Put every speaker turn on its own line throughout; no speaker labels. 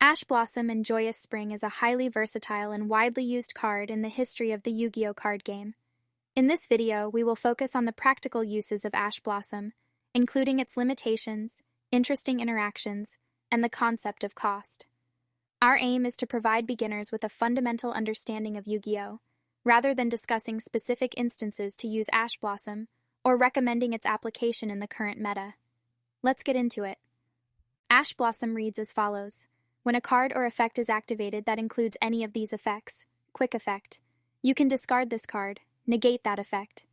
Ash Blossom and Joyous Spring is a highly versatile and widely used card in the history of the Yu-Gi-Oh card game. In this video, we will focus on the practical uses of Ash Blossom, including its limitations, interesting interactions, and the concept of cost. Our aim is to provide beginners with a fundamental understanding of Yu-Gi-Oh, rather than discussing specific instances to use Ash Blossom or recommending its application in the current meta. Let's get into it. Ash Blossom reads as follows. When a card or effect is activated that includes any of these effects, quick effect, you can discard this card, negate that effect.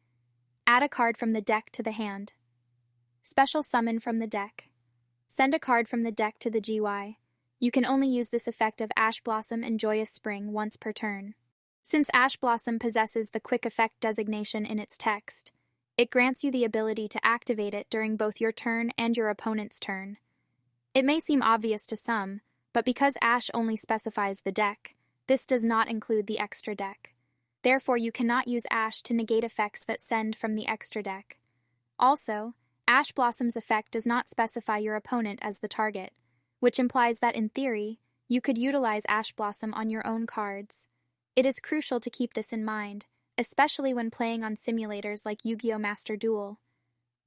Add a card from the deck to the hand. Special summon from the deck. Send a card from the deck to the GY. You can only use this effect of Ash Blossom and Joyous Spring once per turn. Since Ash Blossom possesses the quick effect designation in its text, it grants you the ability to activate it during both your turn and your opponent's turn. It may seem obvious to some, but because Ash only specifies the deck, this does not include the extra deck. Therefore, you cannot use Ash to negate effects that send from the extra deck. Also, Ash Blossom's effect does not specify your opponent as the target, which implies that in theory, you could utilize Ash Blossom on your own cards. It is crucial to keep this in mind, especially when playing on simulators like Yu-Gi-Oh! Master Duel.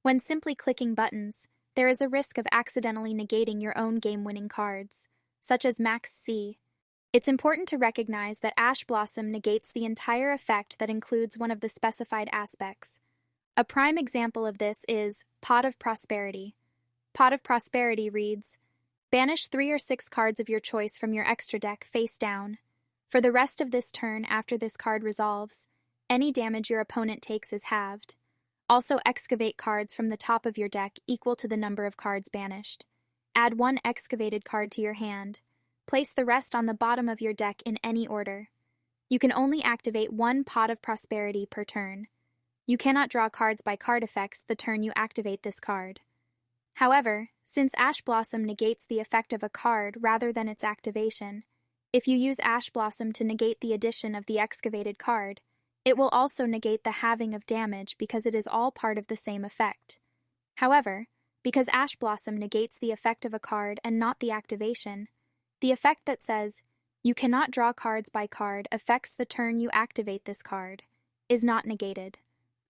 When simply clicking buttons, there is a risk of accidentally negating your own game-winning cards, such as Max C. It's important to recognize that Ash Blossom negates the entire effect that includes one of the specified aspects. A prime example of this is Pot of Prosperity. Pot of Prosperity reads, banish 3 or 6 cards of your choice from your extra deck face down. For the rest of this turn after this card resolves, any damage your opponent takes is halved. Also excavate cards from the top of your deck equal to the number of cards banished. Add 1 excavated card to your hand. Place the rest on the bottom of your deck in any order. You can only activate 1 Pot of Prosperity per turn. You cannot draw cards by card effects the turn you activate this card. However, since Ash Blossom negates the effect of a card rather than its activation, if you use Ash Blossom to negate the addition of the excavated card, it will also negate the halving of damage because it is all part of the same effect. However, because Ash Blossom negates the effect of a card and not the activation, the effect that says, you cannot draw cards by card affects the turn you activate this card, is not negated.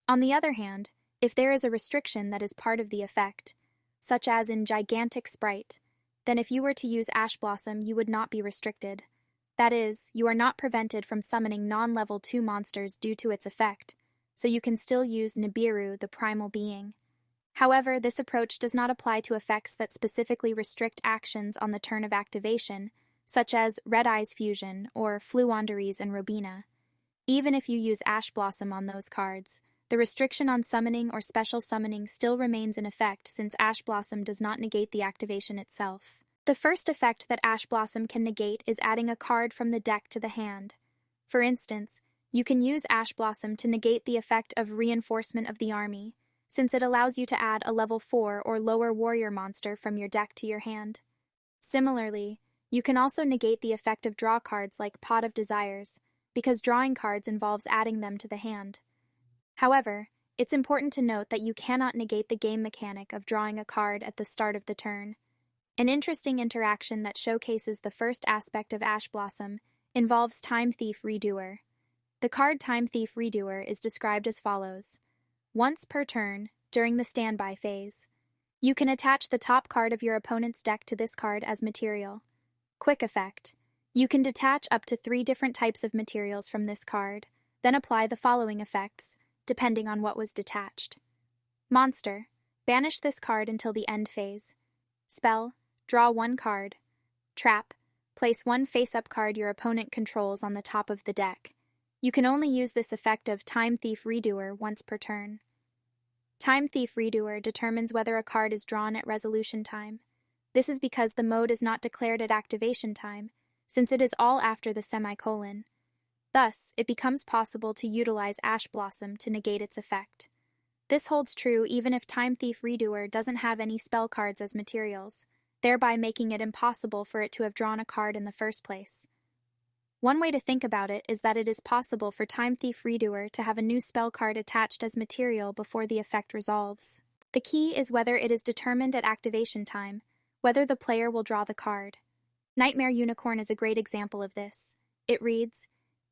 On the other hand, if there is a restriction that is part of the effect, such as in Gigantic Sprite, then if you were to use Ash Blossom, you would not be restricted. That is, you are not prevented from summoning non-level 2 monsters due to its effect, so you can still use Nibiru, the primal being. However, this approach does not apply to effects that specifically restrict actions on the turn of activation, such as Red Eyes Fusion or Fluonderies and Robina. Even if you use Ash Blossom on those cards, the restriction on summoning or special summoning still remains in effect since Ash Blossom does not negate the activation itself. The first effect that Ash Blossom can negate is adding a card from the deck to the hand. For instance, you can use Ash Blossom to negate the effect of Reinforcement of the Army, since it allows you to add a level 4 or lower warrior monster from your deck to your hand. Similarly, you can also negate the effect of draw cards like Pot of Desires, because drawing cards involves adding them to the hand. However, it's important to note that you cannot negate the game mechanic of drawing a card at the start of the turn. An interesting interaction that showcases the first aspect of Ash Blossom involves Time Thief Redoer. The card Time Thief Redoer is described as follows. Once per turn, during the standby phase, you can attach the top card of your opponent's deck to this card as material. Quick effect. You can detach up to 3 different types of materials from this card, then apply the following effects, depending on what was detached. Monster. Banish this card until the end phase. Spell. Draw 1 card. Trap. Place 1 face-up card your opponent controls on the top of the deck. You can only use this effect of Time Thief Redoer once per turn. Time Thief Redoer determines whether a card is drawn at resolution time. This is because the mode is not declared at activation time, since it is all after the semicolon. Thus, it becomes possible to utilize Ash Blossom to negate its effect. This holds true even if Time Thief Redoer doesn't have any spell cards as materials, thereby making it impossible for it to have drawn a card in the first place. One way to think about it is that it is possible for Time Thief Redoer to have a new spell card attached as material before the effect resolves. The key is whether it is determined at activation time, whether the player will draw the card. Nightmare Unicorn is a great example of this. It reads,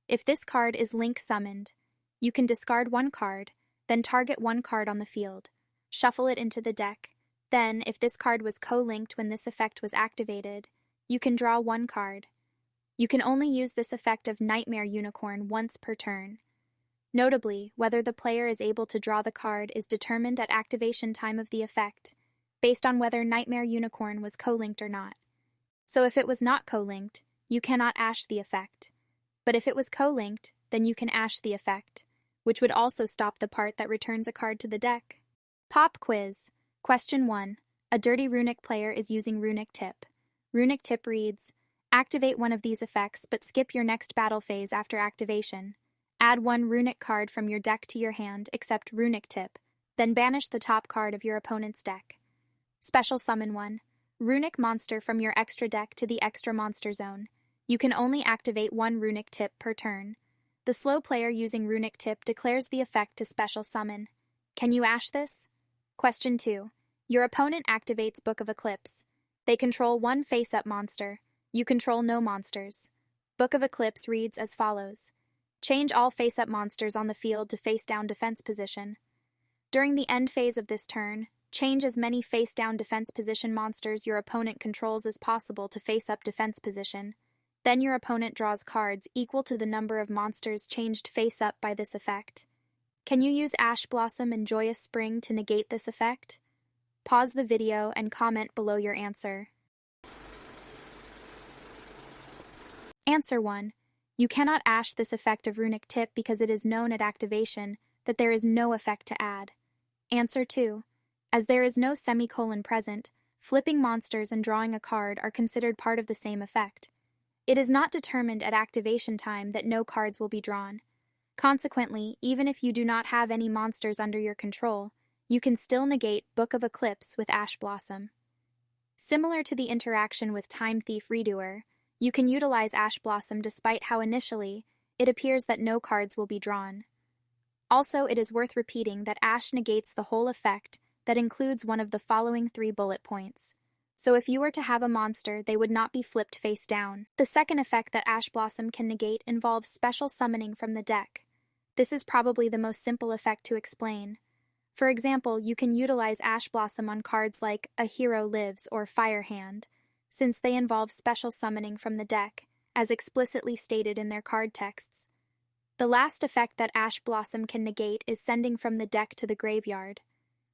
if this card is link summoned, you can discard one card, then target one card on the field, shuffle it into the deck. Then, if this card was co-linked when this effect was activated, you can draw one card. You can only use this effect of Nightmare Unicorn once per turn. Notably, whether the player is able to draw the card is determined at activation time of the effect, based on whether Nightmare Unicorn was co-linked or not. So if it was not co-linked, you cannot ash the effect. But if it was co-linked, then you can ash the effect, which would also stop the part that returns a card to the deck. Pop quiz. Question 1. A dirty runic player is using runic tip. Runic tip reads, activate one of these effects but skip your next battle phase after activation. Add one runic card from your deck to your hand except runic tip, then banish the top card of your opponent's deck. Special summon 1. Runic monster from your extra deck to the extra monster zone. You can only activate one runic tip per turn. The slow player using runic tip declares the effect to special summon. Can you ash this? Question 2. Your opponent activates Book of Eclipse. They control one face-up monster. You control no monsters. Book of Eclipse reads as follows. Change all face-up monsters on the field to face-down defense position. During the end phase of this turn, change as many face-down defense position monsters your opponent controls as possible to face-up defense position. Then your opponent draws cards equal to the number of monsters changed face-up by this effect. Can you use Ash Blossom and Joyous Spring to negate this effect? Pause the video and comment below your answer. Answer 1. You cannot ash this effect of runic tip because it is known at activation that there is no effect to add. Answer 2. As there is no semicolon present, flipping monsters and drawing a card are considered part of the same effect. It is not determined at activation time that no cards will be drawn. Consequently, even if you do not have any monsters under your control, you can still negate Book of Eclipse with Ash Blossom. Similar to the interaction with Time Thief Redoer, you can utilize Ash Blossom despite how initially it appears that no cards will be drawn. Also, it is worth repeating that Ash negates the whole effect that includes one of the following 3 bullet points. So if you were to have a monster, they would not be flipped face down. The second effect that Ash Blossom can negate involves special summoning from the deck. This is probably the most simple effect to explain. For example, you can utilize Ash Blossom on cards like A Hero Lives or Fire Hand, since they involve special summoning from the deck, as explicitly stated in their card texts. The last effect that Ash Blossom can negate is sending from the deck to the graveyard.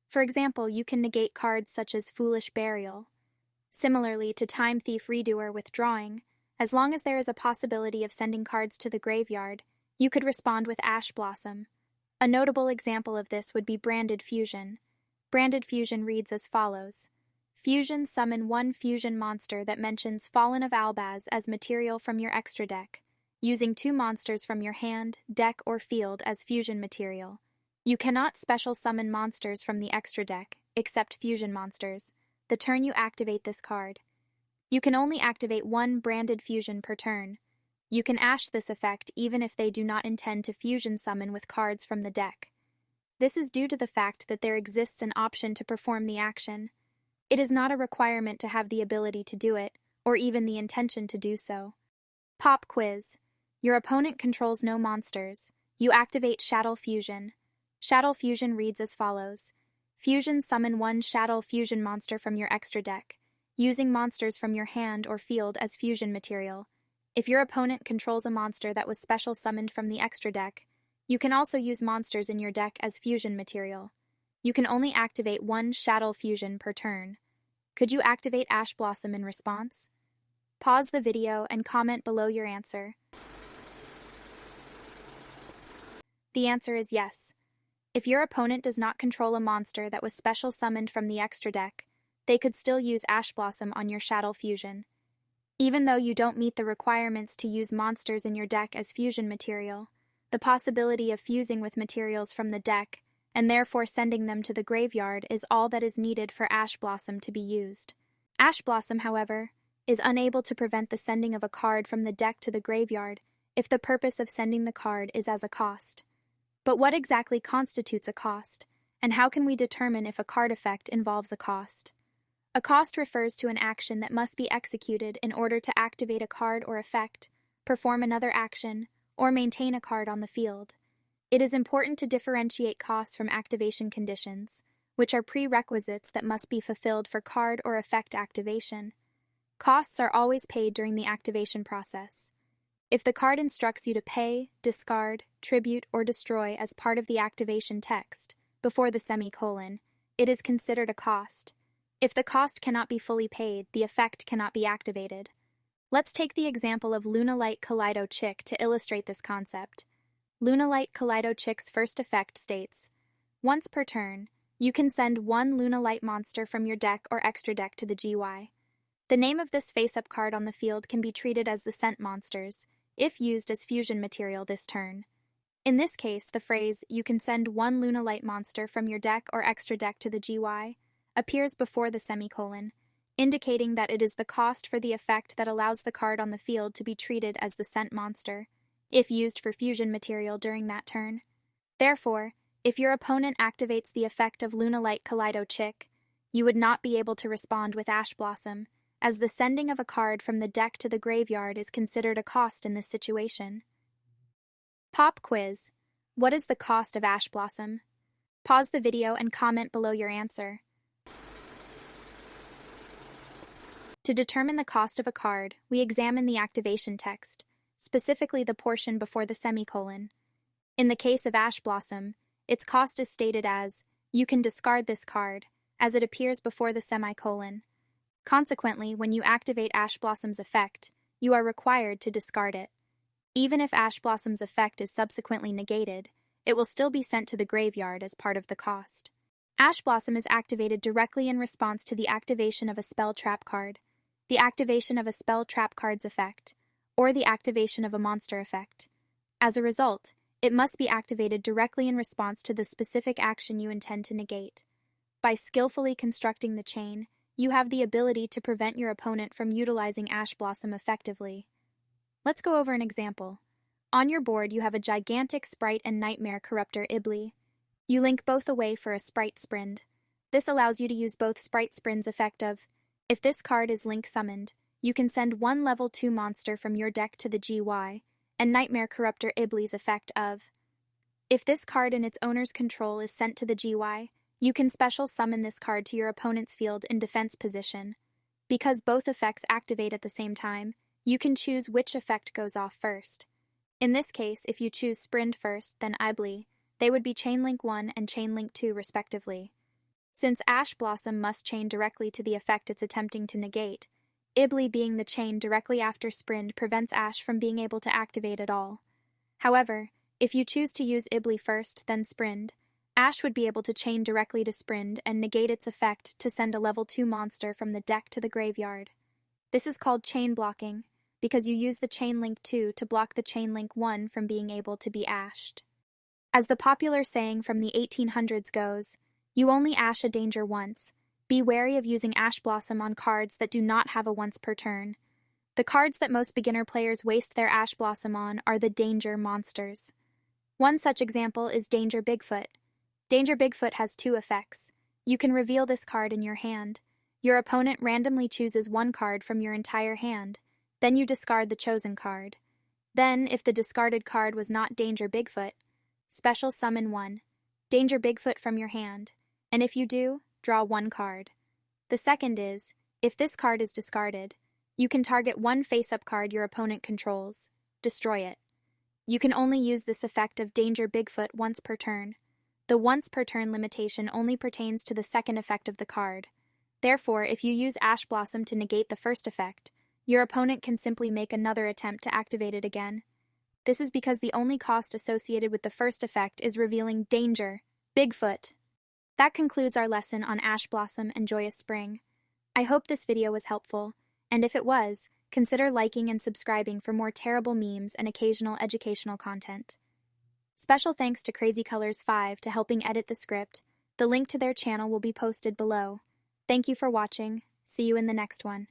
For example, you can negate cards such as Foolish Burial. Similarly to Time Thief Redoer withdrawing, as long as there is a possibility of sending cards to the graveyard, you could respond with Ash Blossom. A notable example of this would be Branded Fusion. Branded Fusion reads as follows. Fusion summon one fusion monster that mentions Fallen of Albaz as material from your extra deck, using 2 monsters from your hand, deck, or field as fusion material. You cannot special summon monsters from the extra deck, except fusion monsters, the turn you activate this card. You can only activate one Branded Fusion per turn. You can ash this effect even if they do not intend to fusion summon with cards from the deck. This is due to the fact that there exists an option to perform the action. It is not a requirement to have the ability to do it, or even the intention to do so. Pop quiz. Your opponent controls no monsters. You activate Shadow Fusion. Shadow Fusion reads as follows. Fusion summon one Shadow Fusion monster from your extra deck, using monsters from your hand or field as fusion material. If your opponent controls a monster that was special summoned from the extra deck, you can also use monsters in your deck as fusion material. You can only activate one Shadow Fusion per turn. Could you activate Ash Blossom in response? Pause the video and comment below your answer. The answer is yes. If your opponent does not control a monster that was special summoned from the extra deck, they could still use Ash Blossom on your Shadow Fusion. Even though you don't meet the requirements to use monsters in your deck as fusion material, the possibility of fusing with materials from the deck, and therefore sending them to the graveyard, is all that is needed for Ash Blossom to be used. Ash Blossom, however, is unable to prevent the sending of a card from the deck to the graveyard if the purpose of sending the card is as a cost. But what exactly constitutes a cost, and how can we determine if a card effect involves a cost? A cost refers to an action that must be executed in order to activate a card or effect, perform another action, or maintain a card on the field. It is important to differentiate costs from activation conditions, which are prerequisites that must be fulfilled for card or effect activation. Costs are always paid during the activation process. If the card instructs you to pay, discard, tribute, or destroy as part of the activation text, before the semicolon, it is considered a cost. If the cost cannot be fully paid, the effect cannot be activated. Let's take the example of Lunalight Kaleido Chick to illustrate this concept. Lunalight Kaleido Chick's first effect states, once per turn, you can send one Lunalight monster from your deck or extra deck to the GY. The name of this face-up card on the field can be treated as the sent monsters, if used as fusion material this turn. In this case, the phrase, you can send one Lunalight monster from your deck or extra deck to the GY, appears before the semicolon, indicating that it is the cost for the effect that allows the card on the field to be treated as the sent monster, if used for fusion material during that turn. Therefore, if your opponent activates the effect of Lunalight Kaleido Chick, you would not be able to respond with Ash Blossom, as the sending of a card from the deck to the graveyard is considered a cost in this situation. Pop quiz. What is the cost of Ash Blossom? Pause the video and comment below your answer. To determine the cost of a card, we examine the activation text, specifically the portion before the semicolon. In the case of Ash Blossom, its cost is stated as, you can discard this card, as it appears before the semicolon. Consequently, when you activate Ash Blossom's effect, you are required to discard it. Even if Ash Blossom's effect is subsequently negated, it will still be sent to the graveyard as part of the cost. Ash Blossom is activated directly in response to the activation of a spell trap card, the activation of a spell trap card's effect, or the activation of a monster effect. As a result, it must be activated directly in response to the specific action you intend to negate. By skillfully constructing the chain, you have the ability to prevent your opponent from utilizing Ash Blossom effectively. Let's go over an example. On your board, you have a gigantic Sprite and Nightmare Corruptor Ibli. You link both away for a Sprite Sprint. This allows you to use both Sprite Sprint's effect of, if this card is link summoned, you can send one level 2 monster from your deck to the GY, and Nightmare Corruptor Ibli's effect of, if this card in its owner's control is sent to the GY, you can special summon this card to your opponent's field in defense position. Because both effects activate at the same time, you can choose which effect goes off first. In this case, if you choose Sprint first, then Ibli, they would be Chainlink 1 and Chainlink 2 respectively. Since Ash Blossom must chain directly to the effect it's attempting to negate, Ibli being the chain directly after Sprint prevents Ash from being able to activate at all. However, if you choose to use Ibli first, then Sprint, Ash would be able to chain directly to Sprint and negate its effect to send a level 2 monster from the deck to the graveyard. This is called chain blocking, because you use the Chainlink 2 to block the Chainlink 1 from being able to be ashed. As the popular saying from the 1800s goes, you only ash a danger once. Be wary of using Ash Blossom on cards that do not have a once per turn. The cards that most beginner players waste their Ash Blossom on are the danger monsters. One such example is Danger Bigfoot. Danger Bigfoot has 2 effects. You can reveal this card in your hand. Your opponent randomly chooses one card from your entire hand. Then you discard the chosen card. Then, if the discarded card was not Danger Bigfoot, special summon 1, Danger Bigfoot from your hand, and if you do, draw 1 card. The second is, if this card is discarded, you can target one face-up card your opponent controls, destroy it. You can only use this effect of Danger Bigfoot once per turn. The once per turn limitation only pertains to the second effect of the card. Therefore, if you use Ash Blossom to negate the first effect, your opponent can simply make another attempt to activate it again. This is because the only cost associated with the first effect is revealing Danger Bigfoot. That concludes our lesson on Ash Blossom and Joyous Spring. I hope this video was helpful, and if it was, consider liking and subscribing for more terrible memes and occasional educational content. Special thanks to Crazy Colors 5 to helping edit the script. The link to their channel will be posted below. Thank you for watching. See you in the next one.